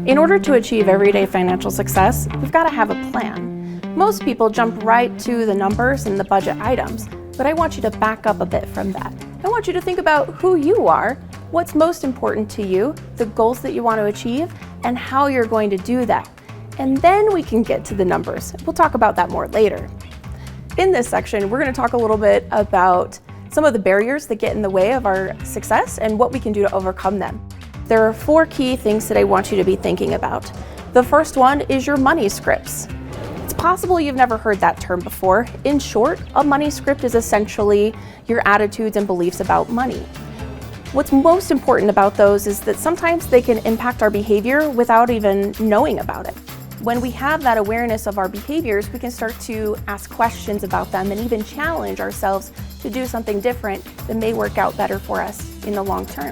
In order to achieve everyday financial success, we've got to have a plan. Most people jump right to the numbers and the budget items, but I want you to back up a bit from that. I want you to think about who you are, what's most important to you, the goals that you want to achieve, and how you're going to do that. And then we can get to the numbers. We'll talk about that more later. In this section, we're going to talk a little bit about some of the barriers that get in the way of our success and what we can do to overcome them. There are 4 key things that I want you to be thinking about. The first one is your money scripts. It's possible you've never heard that term before. In short, a money script is essentially your attitudes and beliefs about money. What's most important about those is that sometimes they can impact our behavior without even knowing about it. When we have that awareness of our behaviors, we can start to ask questions about them and even challenge ourselves to do something different that may work out better for us in the long term.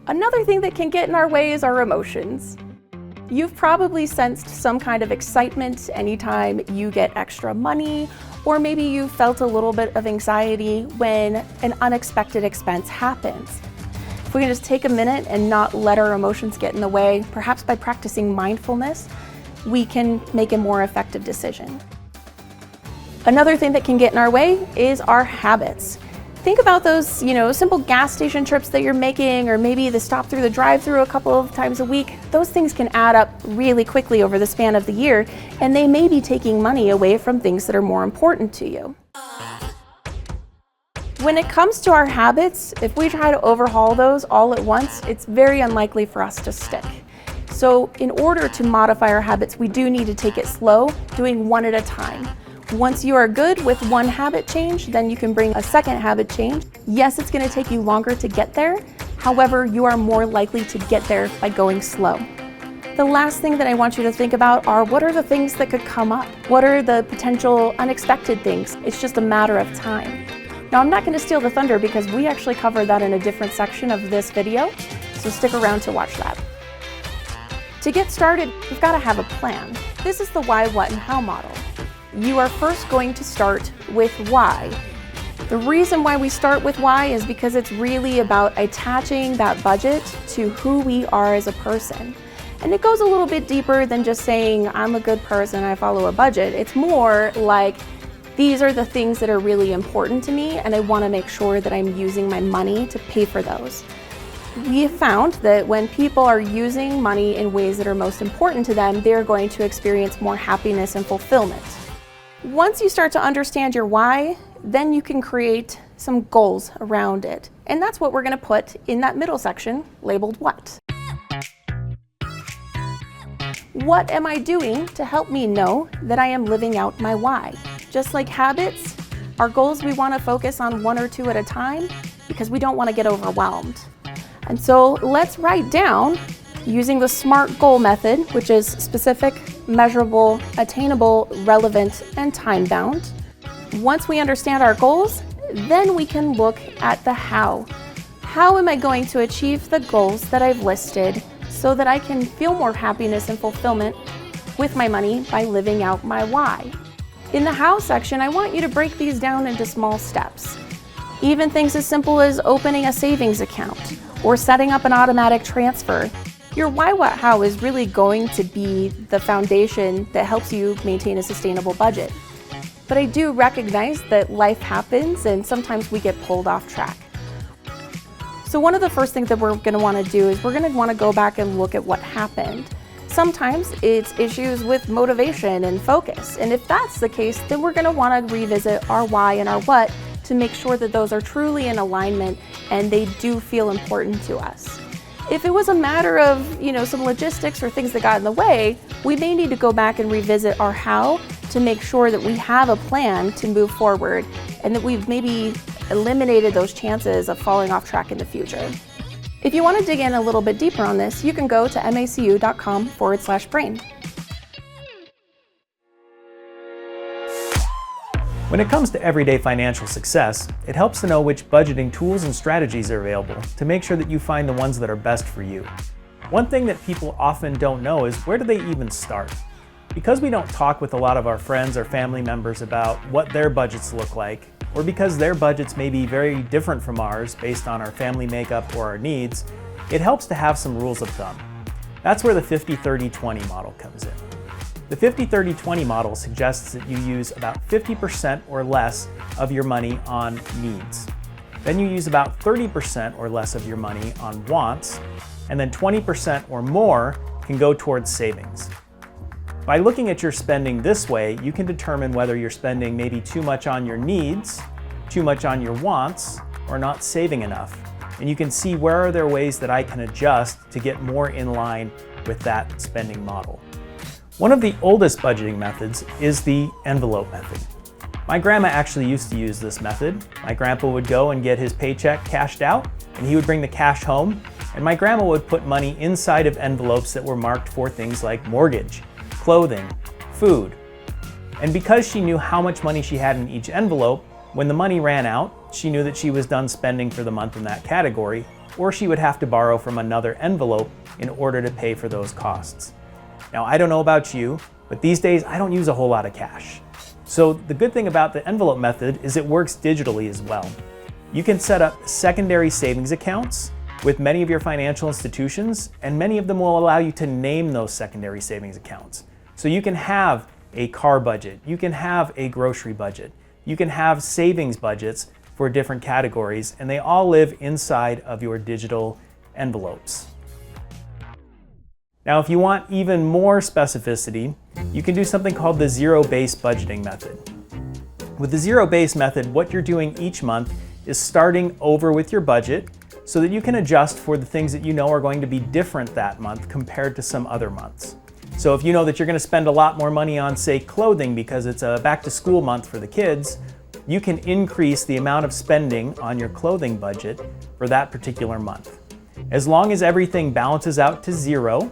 Another thing that can get in our way is our emotions. You've probably sensed some kind of excitement anytime you get extra money, or maybe you felt a little bit of anxiety when an unexpected expense happens. If we can just take a minute and not let our emotions get in the way, perhaps by practicing mindfulness, we can make a more effective decision. Another thing that can get in our way is our habits. Think about those, simple gas station trips that you're making, or maybe the stop through the drive-through a couple of times a week. Those things can add up really quickly over the span of the year, and they may be taking money away from things that are more important to you. When it comes to our habits, if we try to overhaul those all at once, it's very unlikely for us to stick. So in order to modify our habits, we do need to take it slow, doing one at a time. Once you are good with one habit change, then you can bring a second habit change. Yes, it's going to take you longer to get there. However, you are more likely to get there by going slow. The last thing that I want you to think about are what are the things that could come up? What are the potential unexpected things? It's just a matter of time. Now, I'm not going to steal the thunder because we actually covered that in a different section of this video, so stick around to watch that. To get started, we've got to have a plan. This is the why, what, and how model. You are first going to start with why. The reason why we start with why is because it's really about attaching that budget to who we are as a person. And it goes a little bit deeper than just saying, I'm a good person, I follow a budget. It's more like, these are the things that are really important to me, and I want to make sure that I'm using my money to pay for those. We have found that when people are using money in ways that are most important to them, they're going to experience more happiness and fulfillment. Once you start to understand your why, then you can create some goals around it. And that's what we're going to put in that middle section labeled what. What am I doing to help me know that I am living out my why? Just like habits, our goals, we want to focus on 1 or 2 at a time because we don't want to get overwhelmed. And so let's write down, using the SMART goal method, which is specific, measurable, attainable, relevant, and time-bound. Once we understand our goals, then we can look at the how. How am I going to achieve the goals that I've listed so that I can feel more happiness and fulfillment with my money by living out my why? In the how section, I want you to break these down into small steps. Even things as simple as opening a savings account or setting up an automatic transfer. Your why, what, how is really going to be the foundation that helps you maintain a sustainable budget. But I do recognize that life happens and sometimes we get pulled off track. So one of the first things that we're going to want to do is we're going to want to go back and look at what happened. Sometimes it's issues with motivation and focus. And if that's the case, then we're going to want to revisit our why and our what to make sure that those are truly in alignment and they do feel important to us. If it was a matter of, some logistics or things that got in the way, we may need to go back and revisit our how to make sure that we have a plan to move forward and that we've maybe eliminated those chances of falling off track in the future. If you want to dig in a little bit deeper on this, you can go to macu.com/brain. When it comes to everyday financial success, it helps to know which budgeting tools and strategies are available to make sure that you find the ones that are best for you. One thing that people often don't know is where do they even start? Because we don't talk with a lot of our friends or family members about what their budgets look like, or because their budgets may be very different from ours based on our family makeup or our needs, it helps to have some rules of thumb. That's where the 50-30-20 model comes in. The 50-30-20 model suggests that you use about 50% or less of your money on needs. Then you use about 30% or less of your money on wants, and then 20% or more can go towards savings. By looking at your spending this way, you can determine whether you're spending maybe too much on your needs, too much on your wants, or not saving enough. And you can see where are there ways that I can adjust to get more in line with that spending model. One of the oldest budgeting methods is the envelope method. My grandma actually used to use this method. My grandpa would go and get his paycheck cashed out, and he would bring the cash home, and my grandma would put money inside of envelopes that were marked for things like mortgage, clothing, food. And because she knew how much money she had in each envelope, when the money ran out, she knew that she was done spending for the month in that category, or she would have to borrow from another envelope in order to pay for those costs. Now, I don't know about you, but these days I don't use a whole lot of cash. So the good thing about the envelope method is it works digitally as well. You can set up secondary savings accounts with many of your financial institutions, and many of them will allow you to name those secondary savings accounts. So you can have a car budget, you can have a grocery budget, you can have savings budgets for different categories, and they all live inside of your digital envelopes. Now, if you want even more specificity, you can do something called the zero-based budgeting method. With the zero-based method, what you're doing each month is starting over with your budget so that you can adjust for the things that you know are going to be different that month compared to some other months. So if you know that you're going to spend a lot more money on, say, clothing because it's a back-to-school month for the kids, you can increase the amount of spending on your clothing budget for that particular month. As long as everything balances out to zero,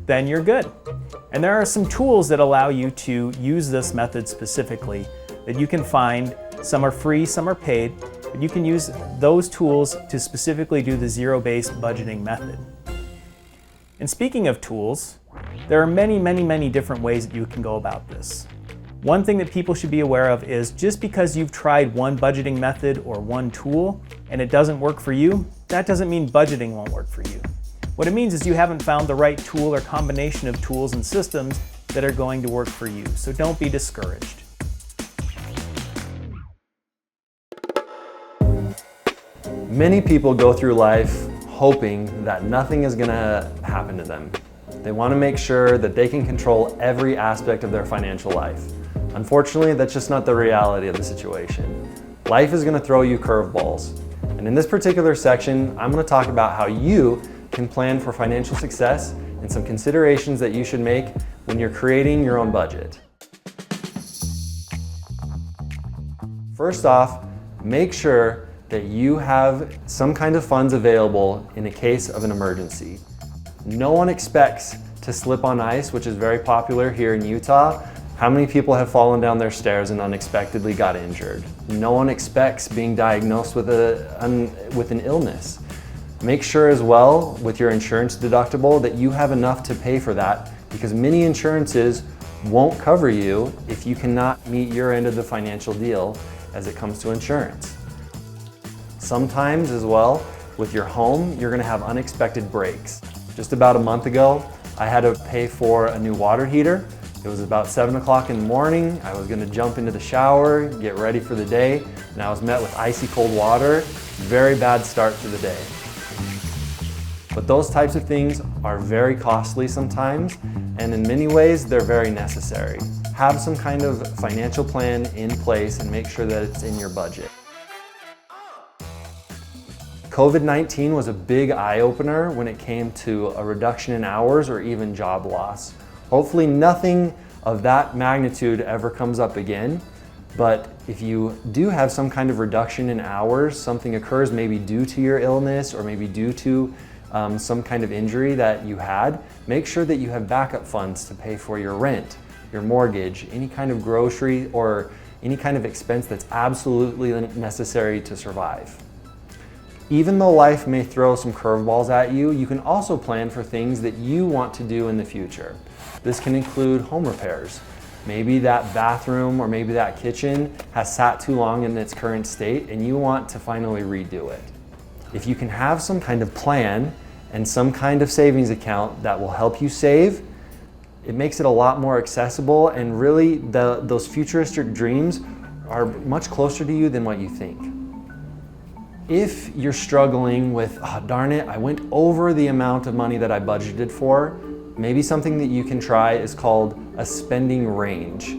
then you're good. And there are some tools that allow you to use this method specifically that you can find. Some are free, some are paid, but you can use those tools to specifically do the zero-based budgeting method. And speaking of tools, there are many different ways that you can go about this. One thing that people should be aware of is just because you've tried one budgeting method or one tool and it doesn't work for you, that doesn't mean budgeting won't work for you. What it means is you haven't found the right tool or combination of tools and systems that are going to work for you. So don't be discouraged. Many people go through life hoping that nothing is going to happen to them. They want to make sure that they can control every aspect of their financial life. Unfortunately, that's just not the reality of the situation. Life is going to throw you curveballs. And in this particular section, I'm going to talk about how you can plan for financial success and some considerations that you should make when you're creating your own budget. First off, make sure that you have some kind of funds available in a case of an emergency. No one expects to slip on ice, which is very popular here in Utah. How many people have fallen down their stairs and unexpectedly got injured? No one expects being diagnosed with an illness. Make sure as well with your insurance deductible that you have enough to pay for that, because many insurances won't cover you if you cannot meet your end of the financial deal as it comes to insurance. Sometimes as well with your home, you're going to have unexpected breaks. Just about a month ago, I had to pay for a new water heater. It was about 7 o'clock in the morning. I was going to jump into the shower, get ready for the day, and I was met with icy cold water. Very bad start to the day. But those types of things are very costly sometimes, and in many ways, they're very necessary. Have some kind of financial plan in place and make sure that it's in your budget. COVID-19 was a big eye-opener when it came to a reduction in hours or even job loss. Hopefully nothing of that magnitude ever comes up again, but if you do have some kind of reduction in hours, something occurs maybe due to your illness or maybe due to some kind of injury that you had, make sure that you have backup funds to pay for your rent, your mortgage, any kind of grocery or any kind of expense that's absolutely necessary to survive. Even though life may throw some curveballs at you, you can also plan for things that you want to do in the future. This can include home repairs. Maybe that bathroom or maybe that kitchen has sat too long in its current state and you want to finally redo it. If you can have some kind of plan and some kind of savings account that will help you save, it makes it a lot more accessible, and really those futuristic dreams are much closer to you than what you think. If you're struggling with, oh, darn it, I went over the amount of money that I budgeted for, maybe something that you can try is called a spending range.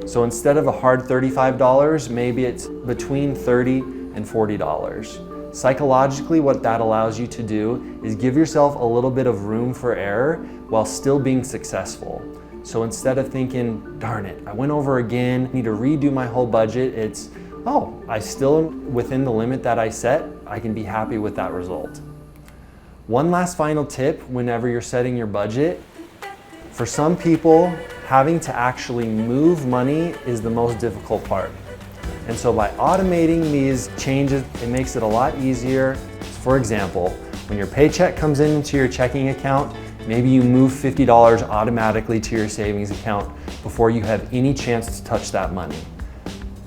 So instead of a hard $35, maybe it's between $30 and $40. Psychologically, what that allows you to do is give yourself a little bit of room for error while still being successful. So instead of thinking, darn it, I went over again, I need to redo my whole budget, it's, oh, I still am within the limit that I set, I can be happy with that result. One last final tip whenever you're setting your budget, for some people, having to actually move money is the most difficult part. And so by automating these changes, it makes it a lot easier. For example, when your paycheck comes into your checking account, maybe you move $50 automatically to your savings account before you have any chance to touch that money.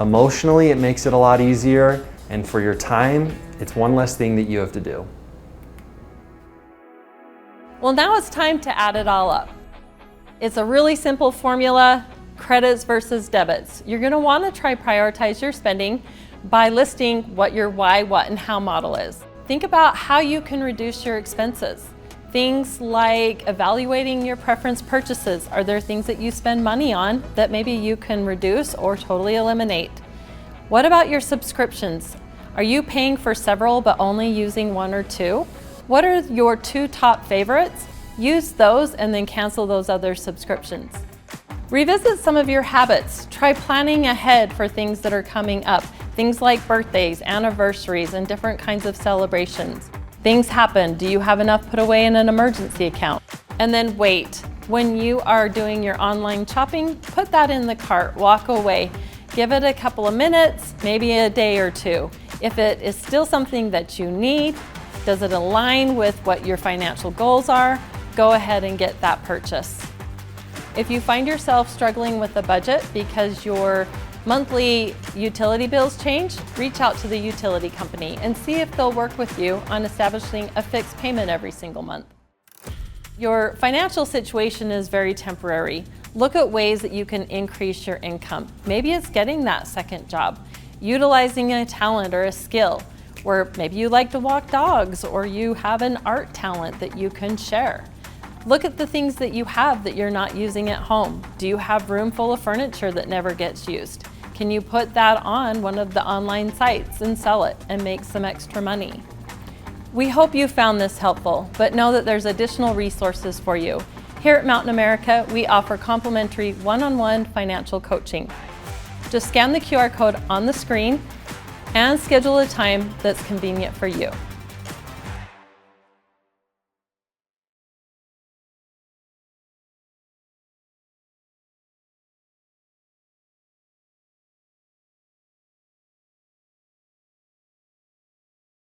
Emotionally, it makes it a lot easier, and for your time, it's one less thing that you have to do. Well, now it's time to add it all up. It's a really simple formula, credits versus debits. You're going to want to try prioritize your spending by listing what your why, what, and how model is. Think about how you can reduce your expenses. Things like evaluating your preference purchases. Are there things that you spend money on that maybe you can reduce or totally eliminate? What about your subscriptions? Are you paying for several but only using one or two? What are your 2 top favorites? Use those and then cancel those other subscriptions. Revisit some of your habits. Try planning ahead for things that are coming up. Things like birthdays, anniversaries, and different kinds of celebrations. Things happen. Do you have enough put away in an emergency account? And then wait. When you are doing your online shopping, put that in the cart, walk away. Give it a couple of minutes, maybe a day or 2. If it is still something that you need, does it align with what your financial goals are? Go ahead and get that purchase. If you find yourself struggling with the budget because your monthly utility bills change, reach out to the utility company and see if they'll work with you on establishing a fixed payment every single month. Your financial situation is very temporary. Look at ways that you can increase your income. Maybe it's getting that second job, utilizing a talent or a skill, where maybe you like to walk dogs or you have an art talent that you can share. Look at the things that you have that you're not using at home. Do you have room full of furniture that never gets used? Can you put that on one of the online sites and sell it and make some extra money? We hope you found this helpful, but know that there's additional resources for you. Here at Mountain America, we offer complimentary one-on-one financial coaching. Just scan the QR code on the screen and schedule a time that's convenient for you.